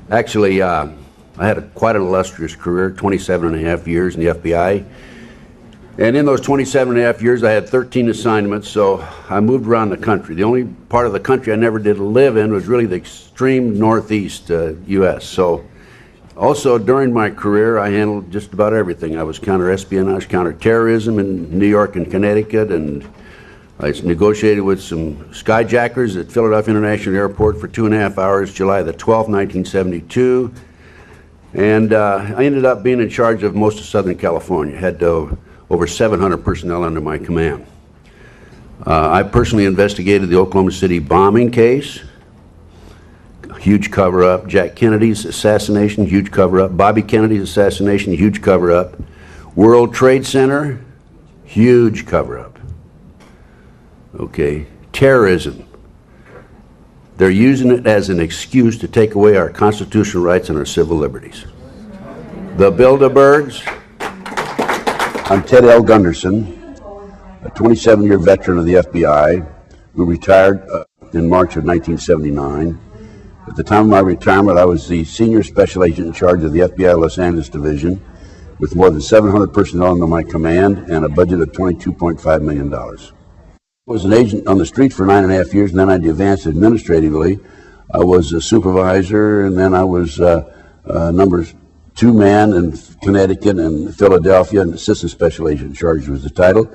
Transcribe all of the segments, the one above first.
Actually, I had quite an illustrious career, 27 and a half years in the FBI. And in those 27 and a half years, I had 13 assignments, so I moved around the country. The only part of the country I never did live in was really the extreme northeast U.S. So also during my career, I handled just about everything. I was counter-espionage, counter-terrorism in New York and Connecticut, and I negotiated with some skyjackers at Philadelphia International Airport for 2.5 hours, July the 12th, 1972. And I ended up being in charge of most of Southern California. Had over 700 personnel under my command. I personally investigated the Oklahoma City bombing case, huge cover-up. Jack Kennedy's assassination, huge cover-up. Bobby Kennedy's assassination, huge cover-up. World Trade Center, huge cover-up. Okay, terrorism. They're using it as an excuse to take away our constitutional rights and our civil liberties. The Bilderbergs. I'm Ted L. Gunderson, a 27-year veteran of the FBI who retired in March of 1979. At the time of my retirement, I was the senior special agent in charge of the FBI Los Angeles Division with more than 700 personnel under my command and a budget of $22.5 million. I was an agent on the street for 9.5 years, and then I advanced administratively. I was a supervisor, and then I was number 2-man in Connecticut and Philadelphia, and assistant special agent in charge was the title.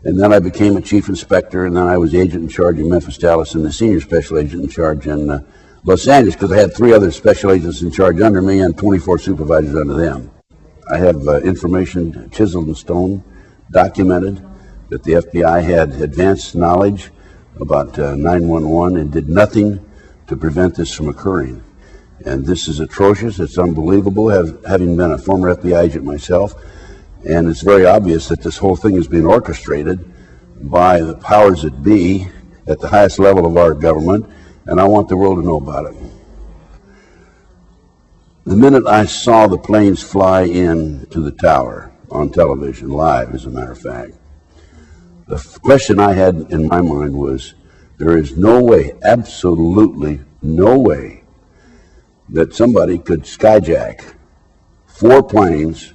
And then I became a chief inspector, and then I was agent in charge in Memphis, Dallas, and the senior special agent in charge in Los Angeles, because I had 3 other special agents in charge under me and 24 supervisors under them. I have information chiseled in stone, documented, that the FBI had advanced knowledge about 911 and did nothing to prevent this from occurring. And this is atrocious, it's unbelievable, having been a former FBI agent myself, and it's very obvious that this whole thing is being orchestrated by the powers that be at the highest level of our government, and I want the world to know about it. The minute I saw the planes fly in to the tower, on television, live as a matter of fact, the question I had in my mind was, there is no way, absolutely no way, that somebody could skyjack 4 planes,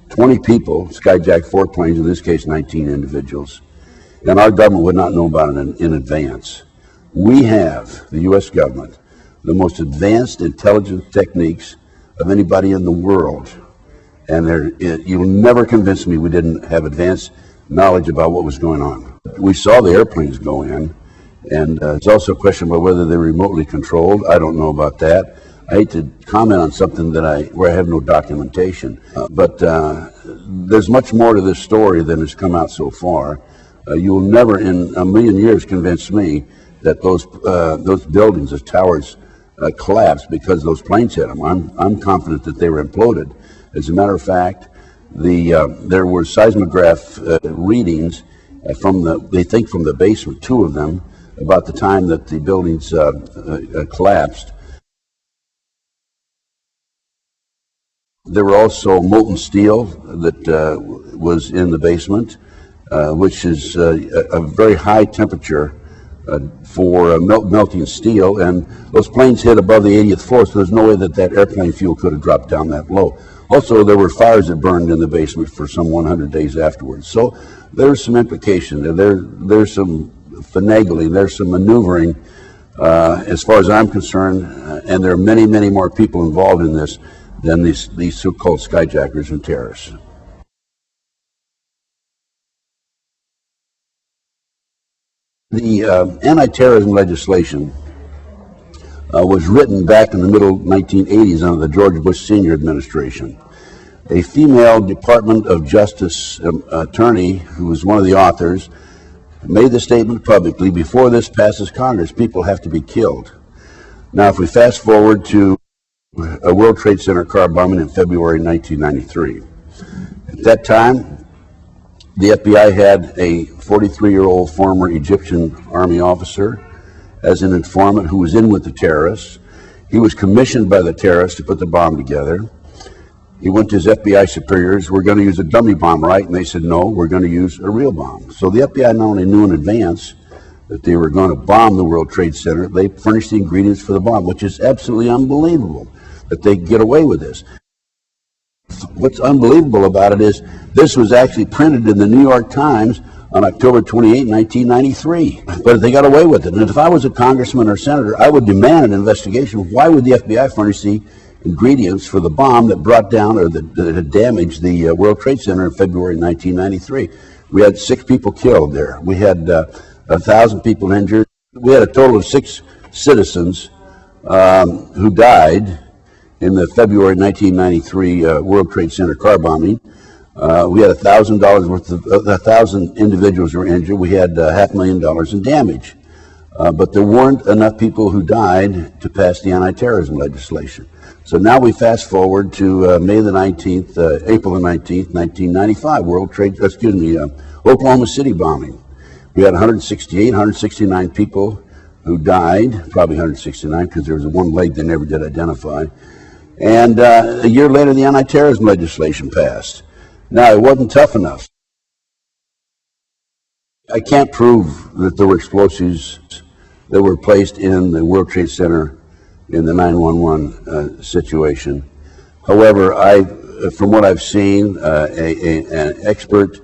20 people, skyjack 4 planes, in this case 19 individuals, and our government would not know about it in advance. We have, the U.S. government, the most advanced intelligence techniques of anybody in the world, and you'll never convince me we didn't have advanced knowledge about what was going on. We saw the airplanes go in, and it's also a question about whether they're remotely controlled. I don't know about that. I hate to comment on something where I have no documentation, but there's much more to this story than has come out so far. You will never in a million years convince me that those buildings, those towers, collapsed because those planes hit them. I'm confident that they were imploded. As a matter of fact, there were seismograph readings they think from the basement, 2 of them, about the time that the buildings collapsed. There were also molten steel that was in the basement, which is a very high temperature for melting steel, and those planes hit above the 80th floor, so there's no way that airplane fuel could have dropped down that low. Also, there were fires that burned in the basement for some 100 days afterwards. So there's some implication, and there's some finagling, there's some maneuvering, as far as I'm concerned, and there are many, many more people involved in this than these so-called skyjackers and terrorists. The anti-terrorism legislation was written back in the middle 1980s under the George Bush Sr. administration. A female Department of Justice attorney, who was one of the authors, made the statement publicly, before this passes Congress, people have to be killed. Now, if we fast forward to a World Trade Center car bombing in February 1993. At that time, the FBI had a 43-year-old former Egyptian army officer as an informant who was in with the terrorists. He was commissioned by the terrorists to put the bomb together. He went to his FBI superiors, we're going to use a dummy bomb, right? And they said, no, we're going to use a real bomb. So the FBI not only knew in advance that they were going to bomb the World Trade Center, they furnished the ingredients for the bomb, which is absolutely unbelievable. that they get away with this. What's unbelievable about it is this was actually printed in the New York Times on October 28, 1993. But they got away with it. And if I was a congressman or senator, I would demand an investigation. Why would the FBI furnish the ingredients for the bomb that brought down or that had damaged the World Trade Center in February 1993? We had 6 people killed there. We had 1,000 people injured. We had a total of 6 citizens who died in the February 1993 World Trade Center car bombing. We had $1,000 worth of 1,000 individuals were injured. We had $500,000 in damage. But there weren't enough people who died to pass the anti-terrorism legislation. So now we fast forward to May the 19th, April the 19th, 1995, Oklahoma City bombing. We had 169 people who died, probably 169 because there was one leg they never did identify. And a year later, the anti-terrorism legislation passed. Now, it wasn't tough enough. I can't prove that there were explosives that were placed in the World Trade Center in the 9/11 situation. However, from what I've seen, an expert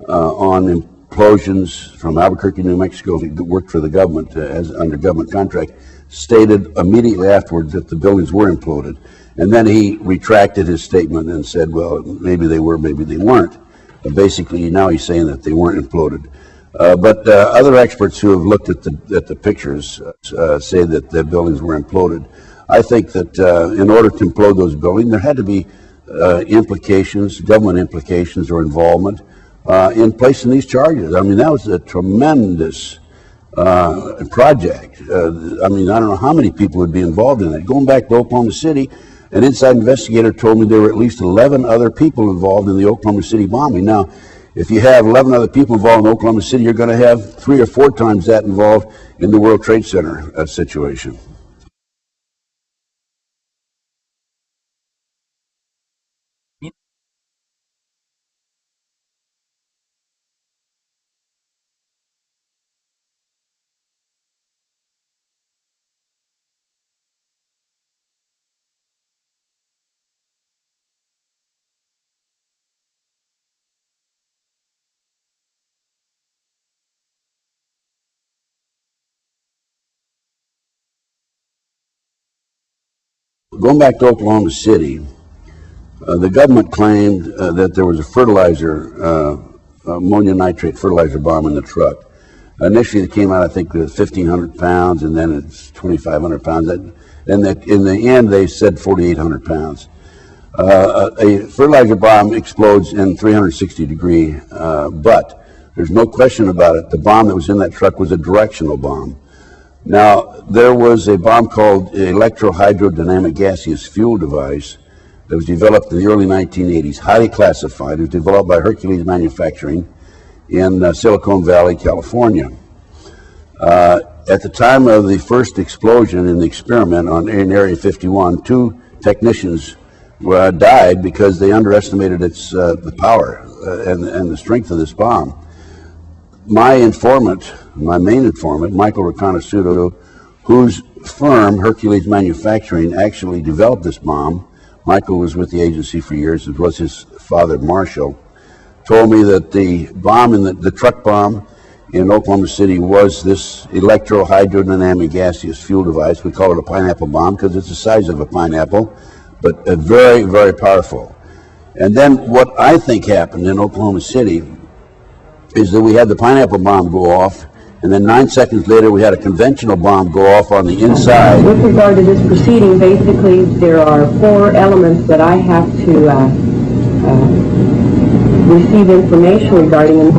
on implosions from Albuquerque, New Mexico, that worked for the government under government contract, stated immediately afterwards that the buildings were imploded. And then he retracted his statement and said, well, maybe they were, maybe they weren't. But basically, now he's saying that they weren't imploded. But other experts who have looked at the pictures say that the buildings were imploded. I think that in order to implode those buildings, there had to be implications, government implications or involvement in placing these charges. I mean, that was a tremendous project. I mean, I don't know how many people would be involved in it. Going back to Oklahoma City, an inside investigator told me there were at least 11 other people involved in the Oklahoma City bombing. Now, if you have 11 other people involved in Oklahoma City, you're going to have 3 or 4 times that involved in the World Trade Center situation. Going back to Oklahoma City, the government claimed that there was a fertilizer, ammonium nitrate fertilizer bomb in the truck. Initially, it came out, I think, with 1,500 pounds, and then it's 2,500 pounds. And in the end, they said 4,800 pounds. A fertilizer bomb explodes in 360-degree, but there's no question about it. The bomb that was in that truck was a directional bomb. Now, there was a bomb called electrohydrodynamic gaseous fuel device that was developed in the early 1980s, highly classified. It was developed by Hercules Manufacturing in Silicon Valley, California. At the time of the first explosion in the experiment in Area 51, 2 technicians died because they underestimated its the power and the strength of this bomb. My informant, my main informant, Michael Riconosciuto, whose firm, Hercules Manufacturing, actually developed this bomb. Michael was with the agency for years. It was his father, Marshall, told me that the bomb, the truck bomb in Oklahoma City was this electrohydrodynamic gaseous fuel device. We call it a pineapple bomb because it's the size of a pineapple, but very, very powerful. And then what I think happened in Oklahoma City is that we had the pineapple bomb go off, and then 9 seconds later we had a conventional bomb go off on the inside. With regard to this proceeding, basically there are 4 elements that I have to receive information regarding.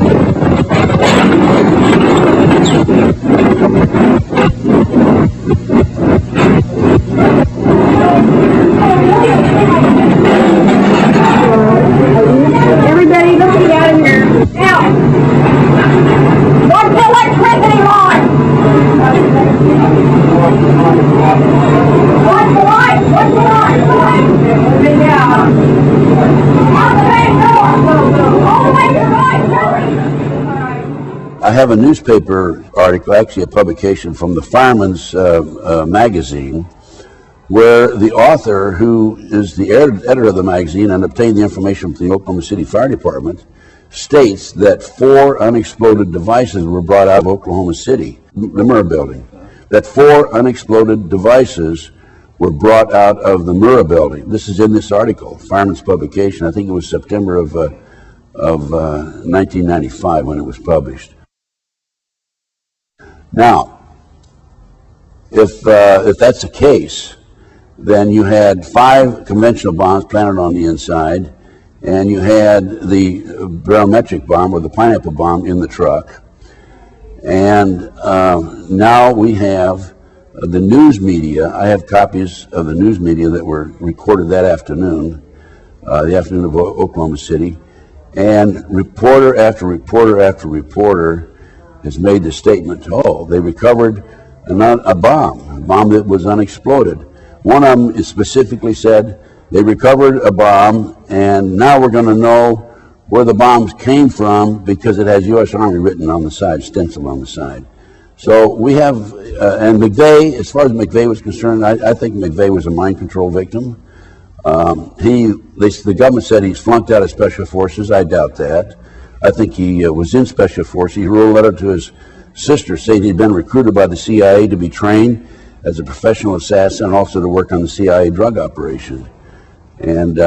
Everybody, let's get out of here. Now, what's the electricity line? What's the light? What's the light? Yeah. On the main door. All the way to the right. I have a newspaper article, actually a publication from the Fireman's Magazine, where the author, who is the editor of the magazine and obtained the information from the Oklahoma City Fire Department, states that 4 unexploded devices were brought out of Oklahoma City, the Murrah building, that 4 unexploded devices were brought out of the Murrah building. This is in this article, Fireman's Publication. I think it was September of 1995 when it was published. Now, if that's the case, then you had 5 conventional bombs planted on the inside, and you had the barometric bomb, or the pineapple bomb, in the truck. And now we have the news media. I have copies of the news media that were recorded that afternoon, the afternoon of Oklahoma City, and reporter after reporter after reporter has made the statement, oh, they recovered a bomb that was unexploded. One of them is specifically said, they recovered a bomb, and now we're going to know where the bombs came from because it has U.S. Army written on the side, stenciled on the side. So we have, and McVeigh, as far as McVeigh was concerned, I think McVeigh was a mind control victim. The government said he's flunked out of Special Forces. I doubt that. I think he was in Special Forces. He wrote a letter to his sister saying he'd been recruited by the CIA to be trained as a professional assassin and also to work on the CIA drug operation. And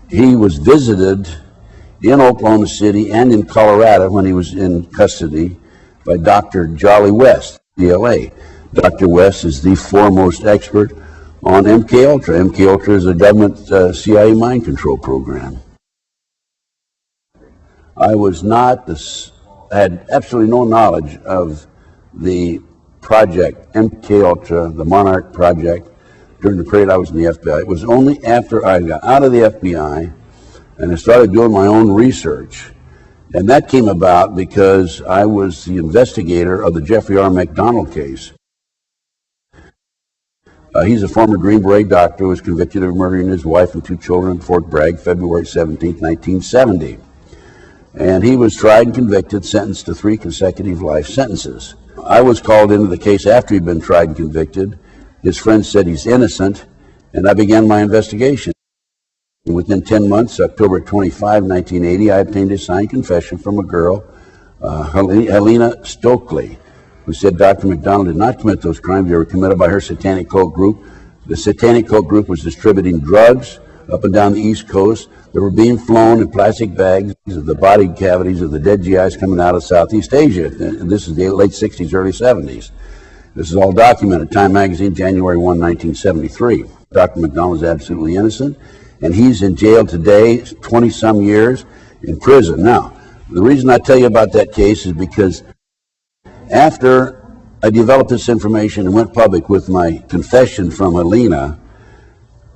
he was visited in Oklahoma City and in Colorado when he was in custody by Dr. Jolly West, DLA. Dr. West is the foremost expert on MKUltra. MKUltra is a government CIA mind control program. I was not, had absolutely no knowledge of the project, MKUltra, the Monarch project, during the period I was in the FBI. It was only after I got out of the FBI and I started doing my own research. And that came about because I was the investigator of the Jeffrey R. McDonald case. He's a former Green Beret doctor who was convicted of murdering his wife and 2 children in Fort Bragg, February 17, 1970. And he was tried and convicted, sentenced to 3 consecutive life sentences. I was called into the case after he'd been tried and convicted. His friends said he's innocent, and I began my investigation. And within 10 months, October 25, 1980, I obtained a signed confession from a girl, Helena Stokely, who said Dr. McDonald did not commit those crimes. They were committed by her satanic cult group. The satanic cult group was distributing drugs up and down the East Coast. They were being flown in plastic bags of the body cavities of the dead GIs coming out of Southeast Asia. And this is the late 60s, early 70s. This is all documented. Time magazine, January 1, 1973. Dr. McDonald is absolutely innocent, and he's in jail today, 20-some years in prison. Now, the reason I tell you about that case is because after I developed this information and went public with my confession from Helena,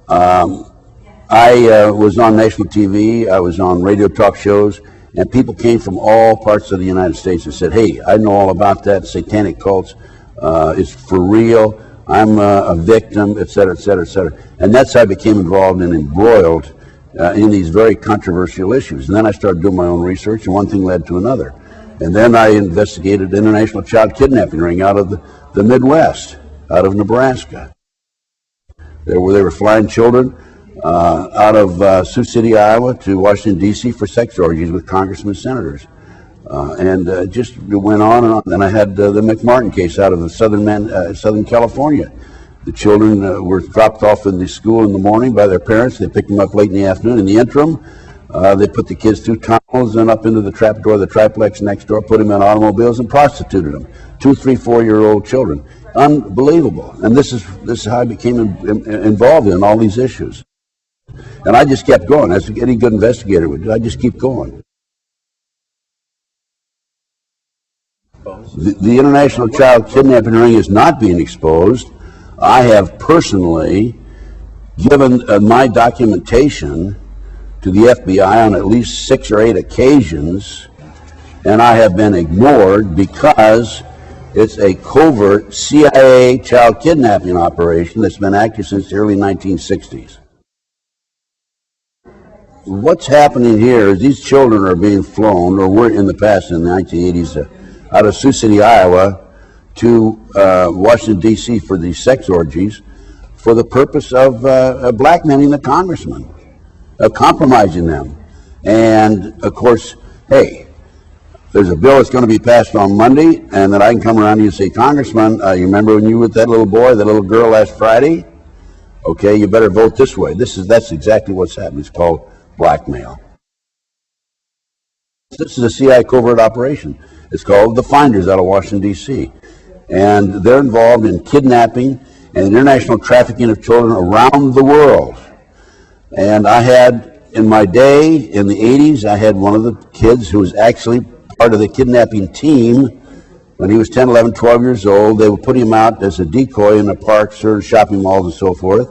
I was on national TV, I was on radio talk shows, and people came from all parts of the United States and said, hey, I know all about that, satanic cults, it's for real, I'm a victim, et cetera, et cetera, et cetera. And that's how I became involved and embroiled in these very controversial issues. And then I started doing my own research, and one thing led to another. And then I investigated international child kidnapping ring out of the Midwest, out of Nebraska. They were flying children out of Sioux City, Iowa to Washington, D.C. for sex orgies with congressmen and senators. And just went on and on. And I had the McMartin case out of Southern California. The children were dropped off in the school in the morning by their parents. They picked them up late in the afternoon. In the interim, they put the kids through tunnels and up into the trap door, the triplex next door, put them in automobiles and prostituted them. 2, 3, 4-year-old children. Unbelievable. And this is how I became involved in all these issues. And I just kept going, as any good investigator would do. I just keep going. The international child kidnapping ring is not being exposed. I have personally given my documentation to the FBI on at least 6 or 8 occasions, and I have been ignored because it's a covert CIA child kidnapping operation that's been active since the early 1960s. What's happening here is these children are being flown, or were in the past in the 1980s, out of Sioux City, Iowa, to Washington, D.C. for these sex orgies for the purpose of blackmailing the congressman, of compromising them. And of course, hey, there's a bill that's going to be passed on Monday, and then I can come around to you and say, Congressman, you remember when you were with that little boy, that little girl last Friday? Okay, you better vote this way. That's exactly what's happening. It's called blackmail. This is a CIA covert operation. It's called the Finders out of Washington, D.C. And they're involved in kidnapping and international trafficking of children around the world. And I had, in my day, in the 80s, I had one of the kids who was actually part of the kidnapping team. When he was 10, 11, 12 years old, they would put him out as a decoy in the parks or shopping malls and so forth,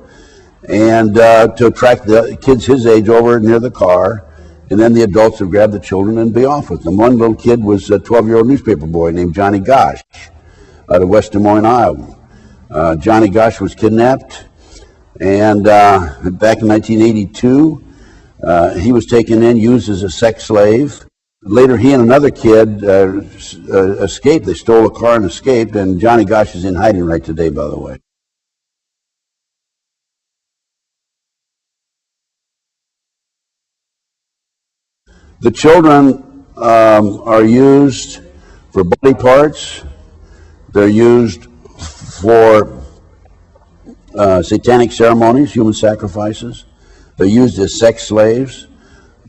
and to attract the kids his age over near the car. And then the adults would grab the children and be off with them. One little kid was a 12-year-old newspaper boy named Johnny Gosh out of West Des Moines, Iowa. Johnny Gosh was kidnapped, and back in 1982, he was taken in, used as a sex slave. Later, he and another kid escaped. They stole a car and escaped, and Johnny Gosh is in hiding right today, by the way. The children are used for body parts. They're used for satanic ceremonies, human sacrifices. They're used as sex slaves.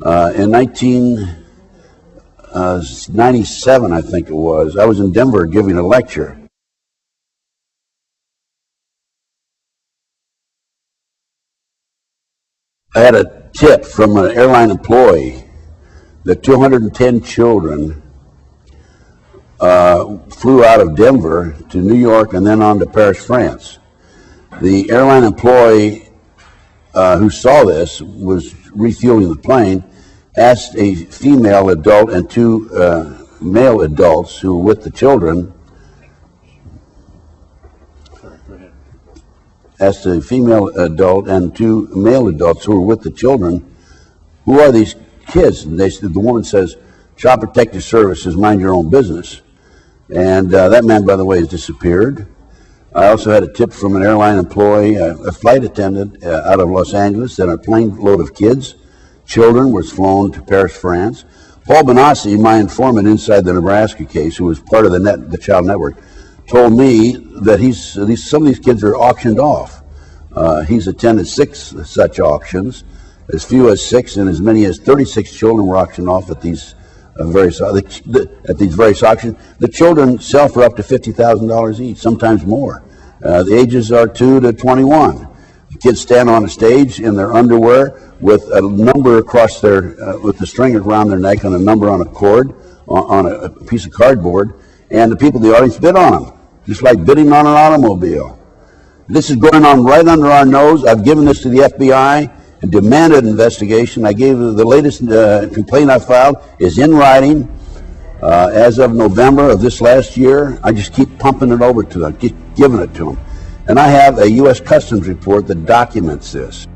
In 1997, I think it was, I was in Denver giving a lecture. I had a tip from an airline employee that 210 children flew out of Denver to New York and then on to Paris, France. The airline employee who saw this was refueling the plane, asked a female adult and two male adults who were with the children, asked a female adult and two male adults who were with the children, who are these kids? And the woman says, Child Protective Services, mind your own business. And that man, by the way, has disappeared. I also had a tip from an airline employee, a flight attendant out of Los Angeles, that a plane load of kids, children, was flown to Paris, France. Paul Benassi, my informant inside the Nebraska case, who was part of the Child Network, told me that some of these kids are auctioned off. He's attended 6 such auctions. As few as 6 and as many as 36 children were auctioned off at these various auctions. The children sell for up to $50,000 each, sometimes more. The ages are 2 to 21. The kids stand on a stage in their underwear with a number across with the string around their neck and a number on a cord, on a piece of cardboard, and the people in the audience bid on them, just like bidding on an automobile. This is going on right under our nose. I've given this to the FBI and demanded investigation. I gave the latest complaint I filed is in writing as of November of this last year. I just keep pumping it over to them, keep giving it to them. And I have a U.S. Customs report that documents this.